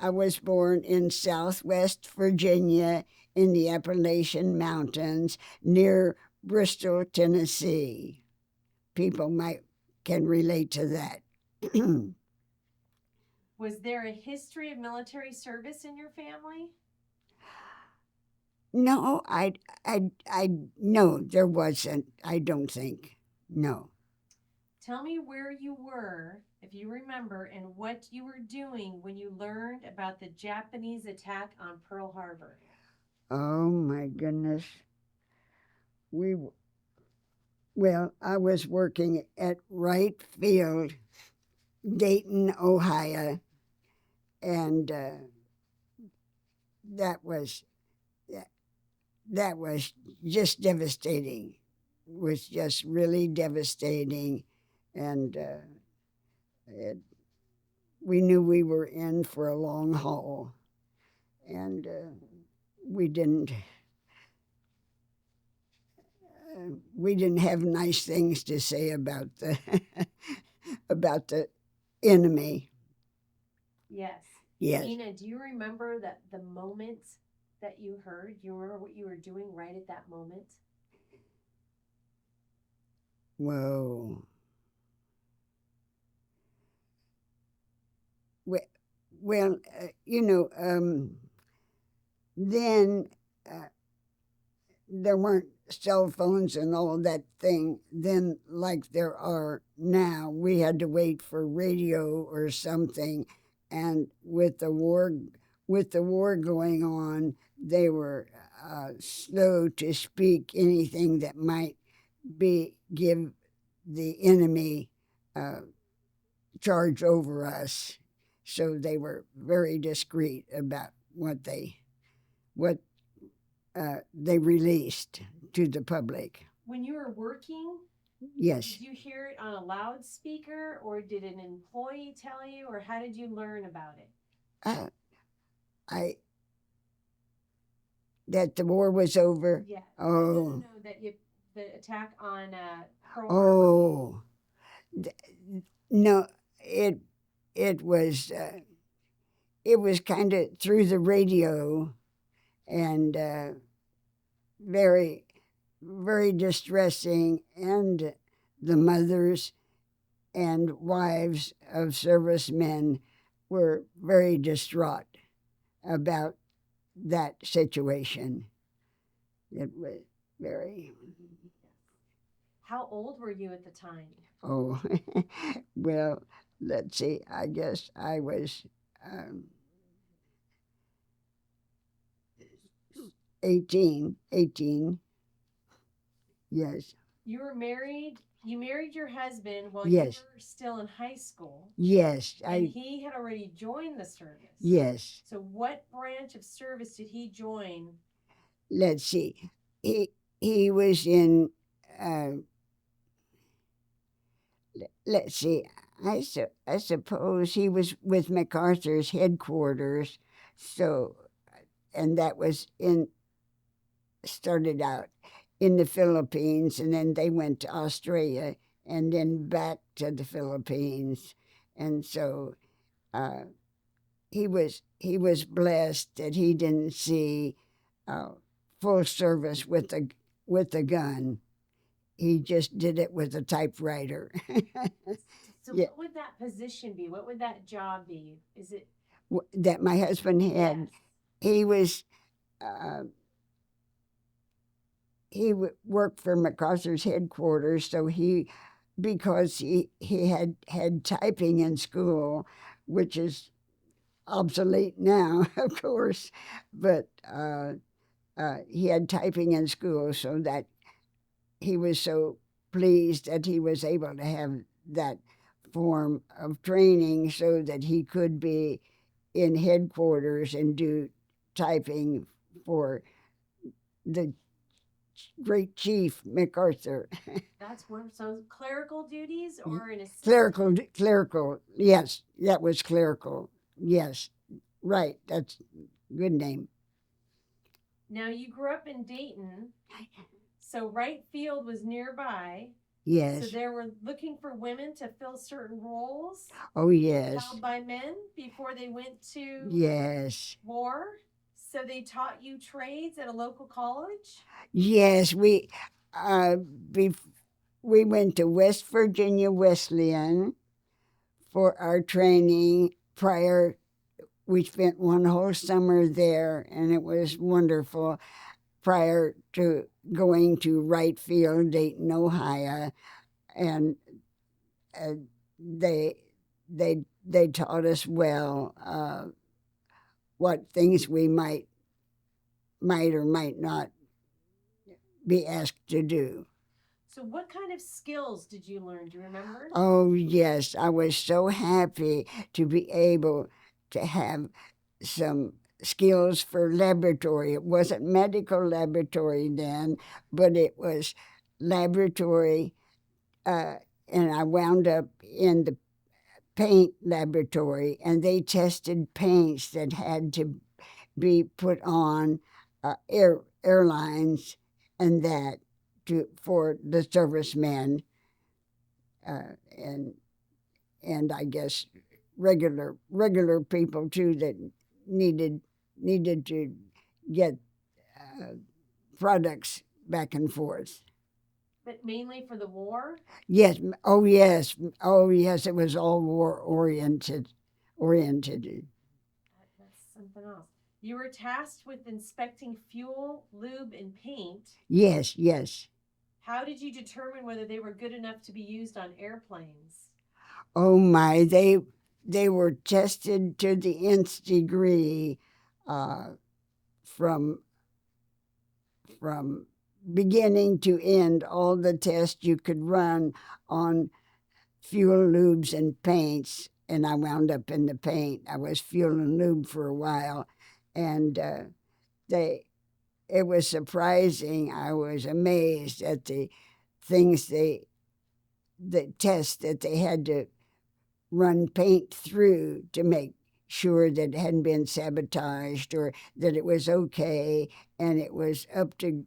I was born in Southwest Virginia in the Appalachian Mountains near Bristol, Tennessee. People can relate to that. Was there a history of military service in your family? No, no, there wasn't. I don't think. No. Tell me where you were, if you remember, and what you were doing when you learned about the Japanese attack on Pearl Harbor. Oh my goodness. We Well, I was working at Wright Field, Dayton, Ohio, and that was that, that was just devastating. It was just really devastating, and it, we knew we were in for a long haul, and we didn't we didn't have nice things to say about the about the enemy. Yes. Yes. Ena, do you remember the moment that you heard? Do you remember what you were doing right at that moment? Whoa. Well, then there weren't cell phones and all that thing then like there are now. We had to wait for radio or something, and with the war going on, they were slow to speak anything that might give the enemy charge over us. So they were very discreet about what they released to the public. When you were working, Yes. did you hear it on a loudspeaker, or did an employee tell you, or how did you learn about it? I That the war was over. Yeah. Oh. No, that the attack on Pearl Harbor. Oh. No, it was kind of through the radio, and very, very distressing, and the mothers and wives of servicemen were very distraught about that situation. It was very. How old were you at the time? Oh, well, let's see. I guess I was 18. Yes. You were married. You married your husband while Yes. you were still in high school. Yes. And he had already joined the service. Yes. So what branch of service did he join? Let's see. He was in. Let's see. I suppose he was with MacArthur's headquarters. So, and that was started out in the Philippines, and then they went to Australia, and then back to the Philippines, and so he was blessed that he didn't see full service with a gun. He just did it with a typewriter. So yeah. What would that position be? What would that job be? Is it that my husband had? Yes. He was. He worked for MacArthur's headquarters, so because he had typing in school, which is obsolete now, of course, but he had typing in school, so that he was so pleased that he was able to have that form of training so that he could be in headquarters and do typing for the great chief MacArthur. That's one. So clerical duties or an assistant? Clerical. Yes, that was clerical. Yes, right. That's a good name. Now you grew up in Dayton, so Wright Field was nearby. Yes. So they were looking for women to fill certain roles Oh, yes. held by men before they went to Yes. war. So they taught you trades at a local college? Yes, uh, bef- we went to West Virginia Wesleyan for our training prior. We spent one whole summer there, and it was wonderful prior to going to Wright Field, Dayton, Ohio, and uh, they they taught us well what things we might or might not be asked to do. So, what kind of skills did you learn? Do you remember? Oh, yes. I was so happy to be able to have some skills for laboratory. It wasn't medical laboratory then, but it was laboratory. And I wound up in the paint laboratory, and they tested paints that had to be put on airlines and that for the servicemen and I guess regular people too that needed to get uh, products back and forth. But mainly for the war? Yes. Oh yes. Oh yes. It was all war oriented. That's something else. You were tasked with inspecting fuel, lube, and paint. Yes. Yes. How did you determine whether they were good enough to be used on airplanes? Oh my. They were tested to the nth degree uh, from from beginning to end. All the tests you could run on fuel, lubes, and paints, and I wound up in the paint. I was fuel and lube for a while, and they. It was surprising. I was amazed at the things the tests that they had to run paint through to make sure that it hadn't been sabotaged or that it was okay and it was up to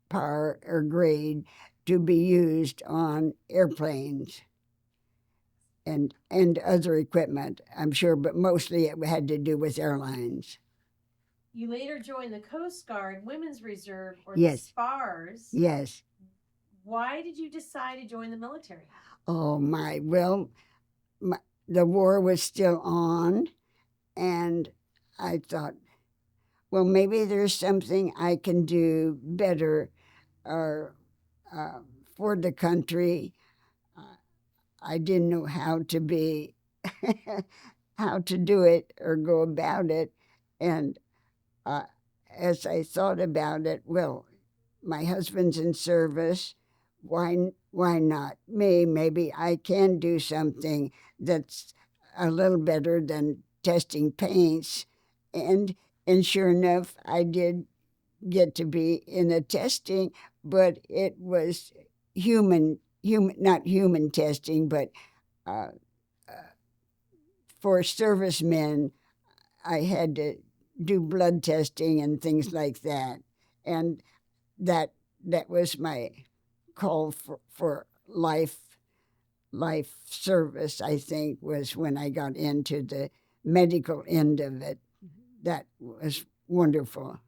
par or grade to be used on airplanes and other equipment, I'm sure, but mostly it had to do with airlines. You later joined the Coast Guard Women's Reserve, or the Yes. SPARs. Yes. Why did you decide to join the military? Oh, my. Well, the war was still on, and I thought, well, maybe there's something I can do better or for the country. I didn't know how to be, how to do it or go about it. And uh, as I thought about it, well, my husband's in service. Why not me? Maybe I can do something that's a little better than testing paints. And and sure enough, I did get to be in a testing, but it was human, not human testing, but uh, for servicemen, I had to do blood testing and things like that, and that that was my call for life service. I think was when I got into the medical end of it. That was wonderful.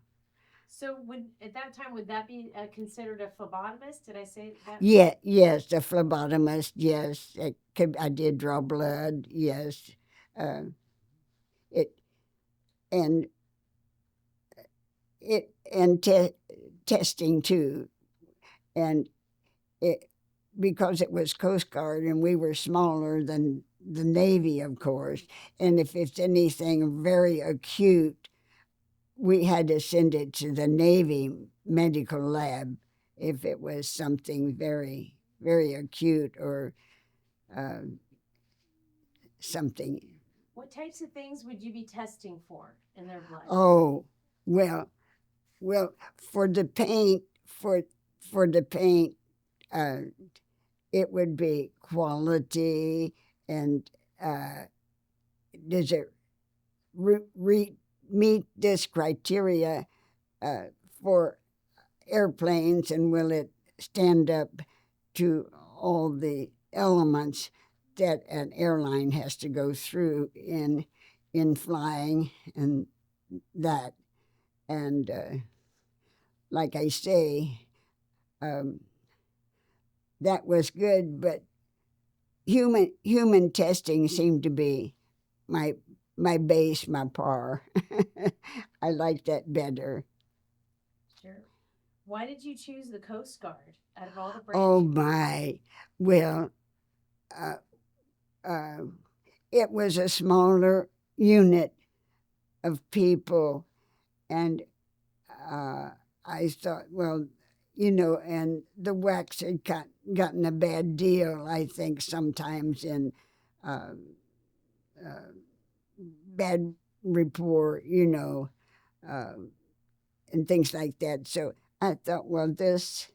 So, at that time, would that be considered a phlebotomist? Did I say that? Yeah, yes, the phlebotomist. Yes, I did draw blood. Yes, uh, it and testing too, and it because it was Coast Guard and we were smaller than the Navy, of course, and if it's anything very acute, we had to send it to the Navy medical lab if it was something very acute or uh, something. What types of things would you be testing for in their blood? Oh, well, for the paint, for the paint, uh, it would be quality and does it meet this criteria for airplanes and will it stand up to all the elements that an airline has to go through in flying and that. And like I say, that was good, but human testing seemed to be my base, my par. I like that better. Sure. Why did you choose the Coast Guard out of all the Oh branches? my! Well, uh, uh, it was a smaller unit of people, and I thought, well, and the wax had gotten a bad deal, I think, sometimes in uh, uh, bad rapport, uh, and things like that. So I thought, well, this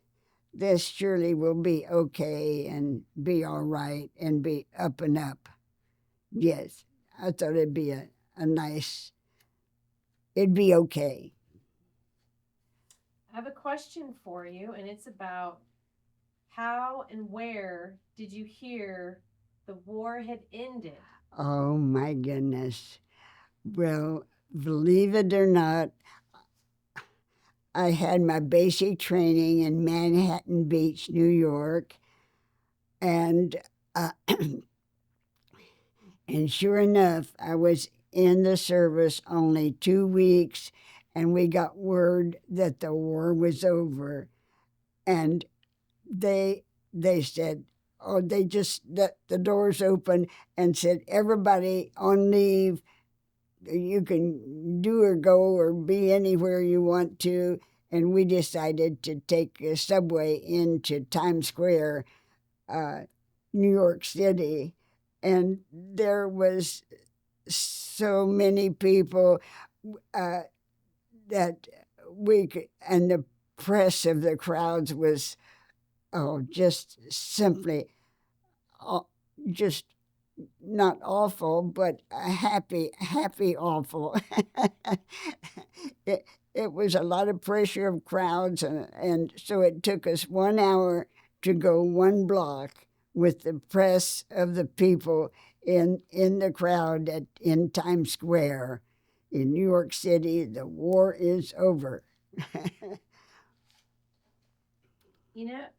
surely will be okay and be all right and be up and up. Yes, I thought it'd be a nice, it'd be okay. I have a question for you, and it's about how and where did you hear the war had ended? Oh my goodness. Well, believe it or not, I had my basic training in Manhattan Beach, New York, and and sure enough, I was in the service only 2 weeks, and we got word that the war was over, and they said, oh, they just let the doors open and said, everybody on leave, you can do or go or be anywhere you want to. And we decided to take a subway into Times Square, uh, New York City. And there was so many people uh, that we could, and the press of the crowds was, oh, just simply, just not awful, but happy awful. it, it was a lot of pressure of crowds, and so it took us 1 hour to go 1 block with the press of the people in the crowd in Times Square in New York City. The war is over.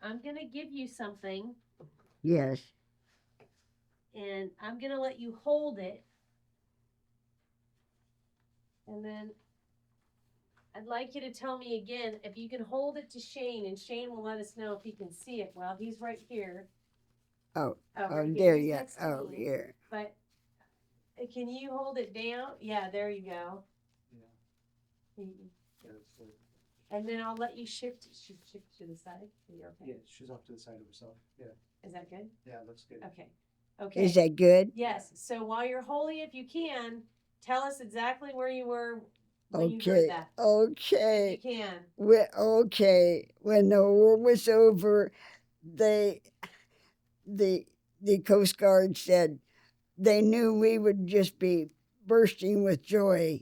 I'm going to give you something, Yes. and I'm going to let you hold it. And then I'd like you to tell me again if you can hold it to Shane, and Shane will let us know if he can see it. Well, he's right here. Oh, right here. there He's you next to go. Oh, me. here. But can you hold it down? Yeah, there you go. Yeah. And then I'll let you shift to the side. Are you okay? Yeah, she's off to the side of herself. Yeah. Is that good? Yeah, looks good. Okay. Okay. Is that good? Yes. So while you're holding, if you can, tell us exactly where you were when you heard Okay. that. Okay. If you can. Okay. When the war was over, they the Coast Guard said they knew we would just be bursting with joy,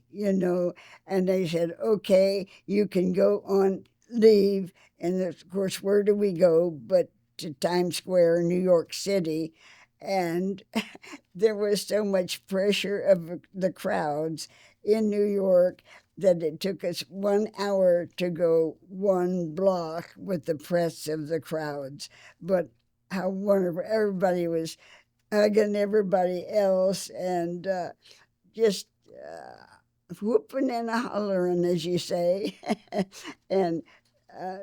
and they said, okay, you can go on leave. And of course, where do we go but to Times Square, New York City? And there was so much pressure of the crowds in New York that it took us 1 hour to go 1 block with the press of the crowds. But how wonderful. Everybody was hugging everybody else and just whooping and hollering, as you say, and uh,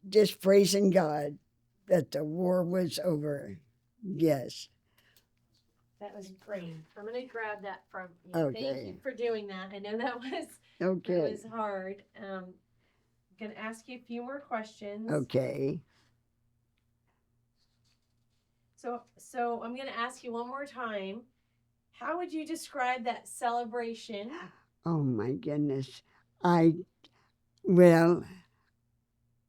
just praising God that the war was over. Yes. That was great. I'm going to grab that from you. Okay. Thank you for doing that. I know that was Okay. It was hard. I'm going to ask you a few more questions. Okay. So I'm going to ask you one more time. How would you describe that celebration? Oh my goodness. Well,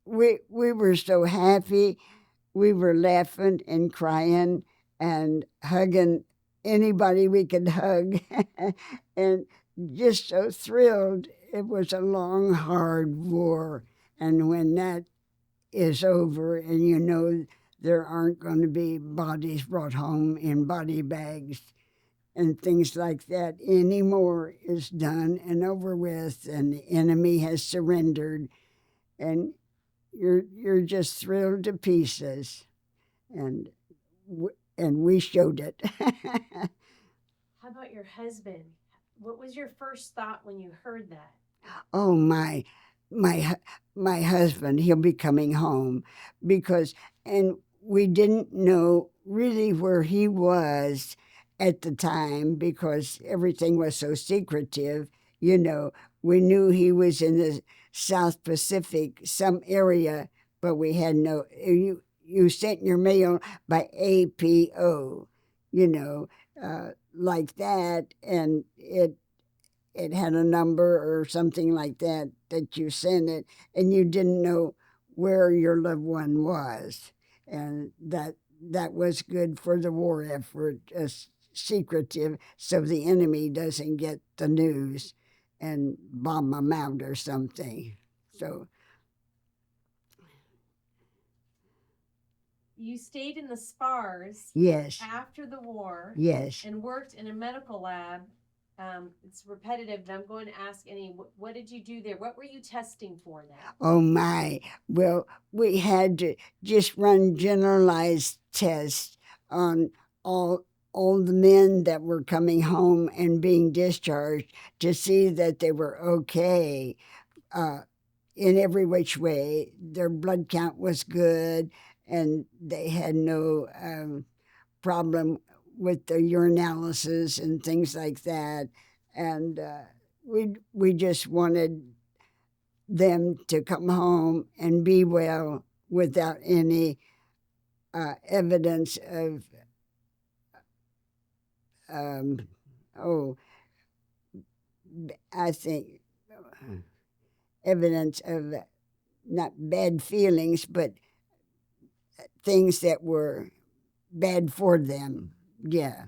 we were so happy. We were laughing and crying and hugging anybody we could hug and just so thrilled. It was a long, hard war. And when that is over and there aren't going to be bodies brought home in body bags and things like that anymore. Is done and over with, and the enemy has surrendered, and you're just thrilled to pieces, and and we showed it. How about your husband? What was your first thought when you heard that? Oh my husband, he'll be coming home, because and we didn't know really where he was at the time because everything was so secretive. You know, we knew he was in the South Pacific, some area, but we had no. You sent your mail by APO, you know, like that, and it had a number or something like that that you sent it, and you didn't know where your loved one was, and that was good for the war effort, secretive, so the enemy doesn't get the news and bomb them out or something. So You stayed in the SPARs yes, after the war yes. and worked in a medical lab. It's repetitive, and I'm going to ask what did you do there? What were you testing for now? Oh my. Well, we had to just run generalized tests on all the men that were coming home and being discharged to see that they were okay in every which way. Their blood count was good, and they had no problem with the urinalysis and things like that. And we just wanted them to come home and be well without any evidence of oh, I think evidence of not bad feelings, but things that were bad for them. Yeah,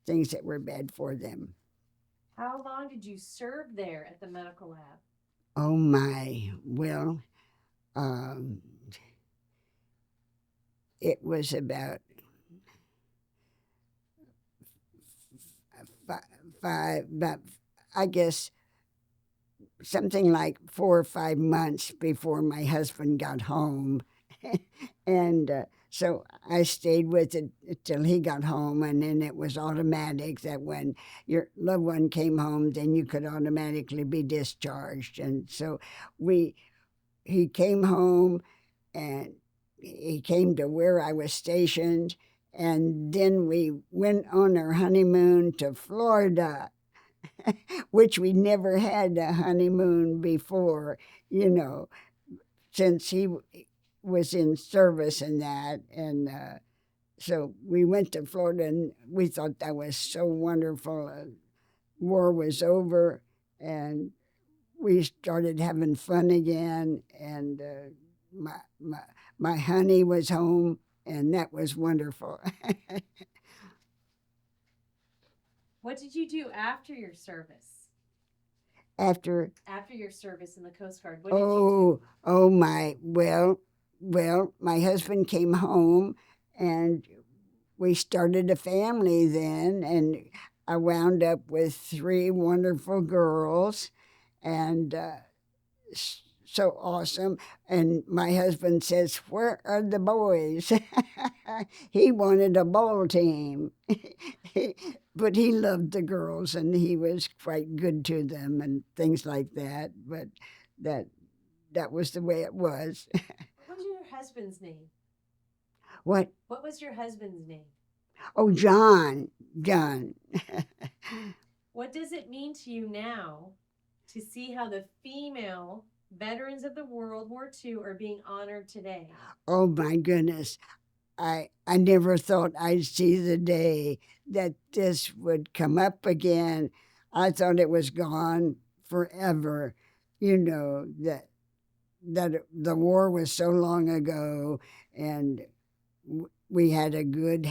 things that were bad for them. How long did you serve there at the medical lab? Oh my. Well, it was about about, I guess, something like 4 or 5 months before my husband got home. And so I stayed with it till he got home, and then it was automatic that when your loved one came home, then you could automatically be discharged. And so he came home, and he came to where I was stationed, and then we went on our honeymoon to Florida, which we never had a honeymoon before, you know, since he was in service and that. And so we went to Florida, and we thought that was so wonderful. War was over, and we started having fun again, and my honey was home, and that was wonderful. What did you do after your service? After your service in the Coast Guard, what did you do? oh my. Well, my husband came home, and we started a family then, and I wound up with 3 wonderful girls, and so awesome. And my husband says, "Where are the boys?" He wanted a ball team. But he loved the girls, and he was quite good to them and things like that. But that was the way it was. What was your husband's name? What? What was your husband's name? Oh, John. What does it mean to you now to see how the female veterans of the World War II are being honored today? Oh my goodness. I never thought I'd see the day that this would come up again. I thought it was gone forever. You know, that the war was so long ago, and we had a good,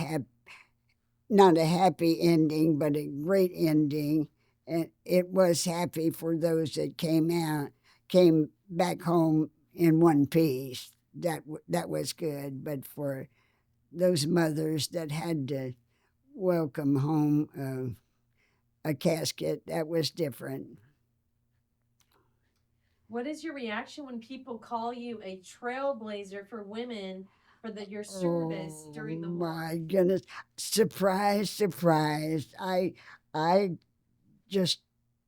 not a happy ending, but a great ending. And it was happy for those that came back home in one piece. that was good. But for those mothers that had to welcome home a casket, that was different. What is your reaction when people call you a trailblazer for women for your service during the war? My goodness. Surprise, surprise. I just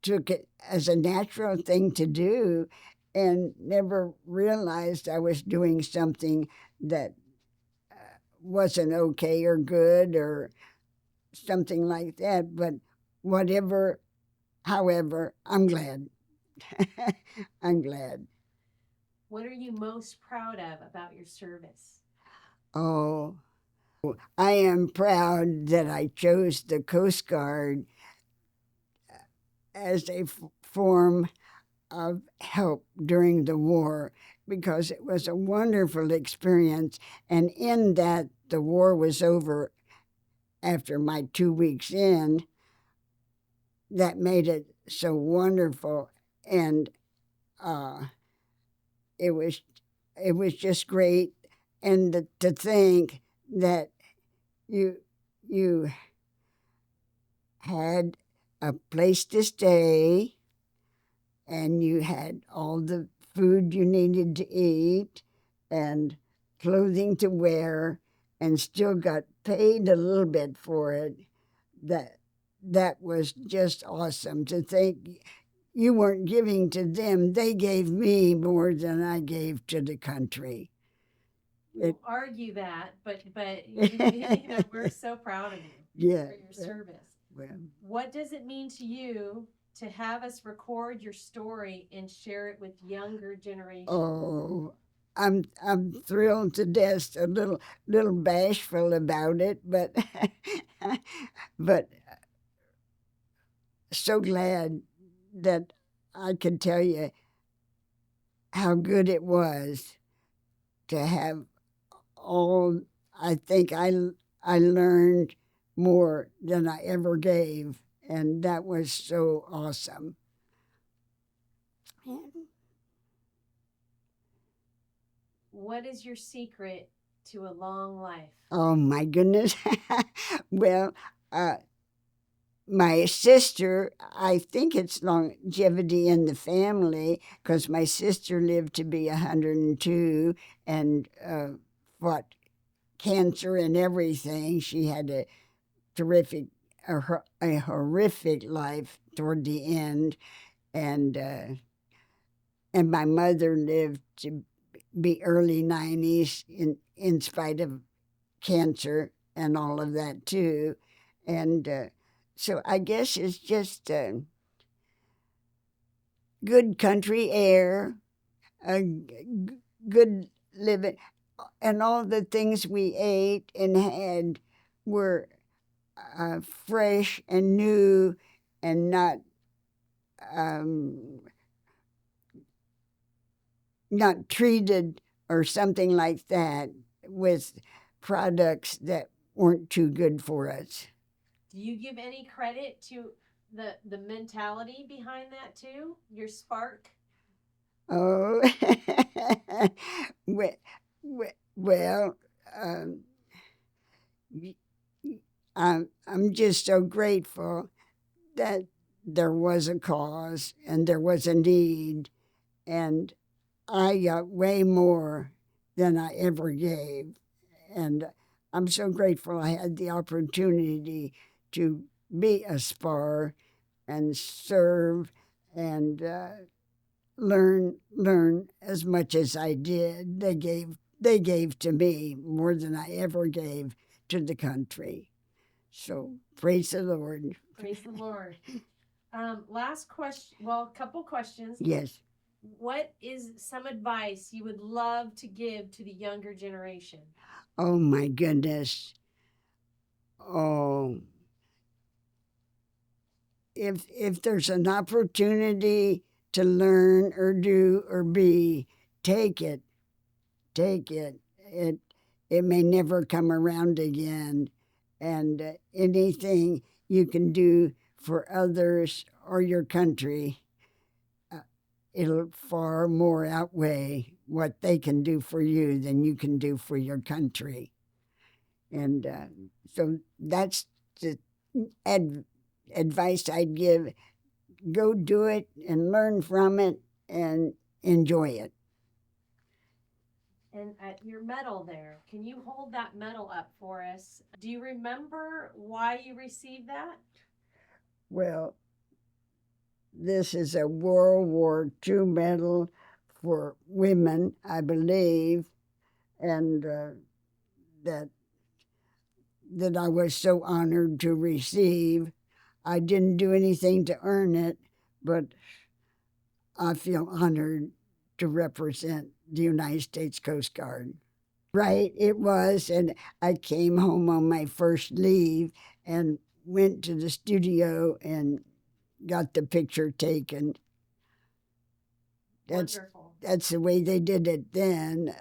took it as a natural thing to do and never realized I was doing something that wasn't okay or good or something like that. But whatever, however, I'm glad. I'm glad. What are you most proud of about your service? Oh, I am proud that I chose the Coast Guard as a form of help during the war because it was a wonderful experience. And in that, the war was over after my 2 weeks in. That made it so wonderful, and it was just great. And to think that you had a place to stay, and you had all the food you needed to eat, and clothing to wear, and still got paid a little bit for it. That was just awesome to think you weren't giving to them. They gave me more than I gave to the country. We'll argue that, but you know, we're so proud of you Yeah. for your service. Well, What does it mean to you to have us record your story and share it with younger generations? oh, I'm thrilled to death. A little bashful about it, but but so glad that I could tell you how good it was to have all. I think I learned more than I ever gave, and that was so awesome. What is your secret to a long life? Oh my goodness. Well, my sister, I think it's longevity in the family because my sister lived to be 102 and fought cancer and everything. She had a terrific, a horrific life toward the end, and my mother lived to be early 90s in spite of cancer and all of that too, and so I guess it's just good country air, good living, and all the things we ate and had were fresh and new and um, not treated or something like that with products that weren't too good for us. Do you give any credit to the mentality behind that too? Your spark? Oh, well, um, I'm just so grateful that there was a cause and there was a need, and I got way more than I ever gave. And I'm so grateful I had the opportunity to be a SPAR and serve and learn as much as I did. They gave to me more than I ever gave to the country. So praise the Lord. Praise the Lord. Last question. Well, a couple questions. Yes. What is some advice you would love to give to the younger generation? Oh my goodness. Oh, if there's an opportunity to learn or do or be, take it. Take it. It may never come around again, and anything you can do for others or your country, it'll far more outweigh what they can do for you than you can do for your country. And so that's the advice I'd give. Go do it and learn from it and enjoy it. And at your medal there, can you hold that medal up for us? Do you remember why you received that? Well, this is a World War II medal for women, I believe, and that I was so honored to receive. I didn't do anything to earn it, but I feel honored to represent the United States Coast Guard. Right, it was. And I came home on my first leave and went to the studio and got the picture taken. Wonderful. That's the way they did it then.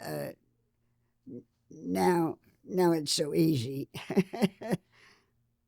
Now it's so easy.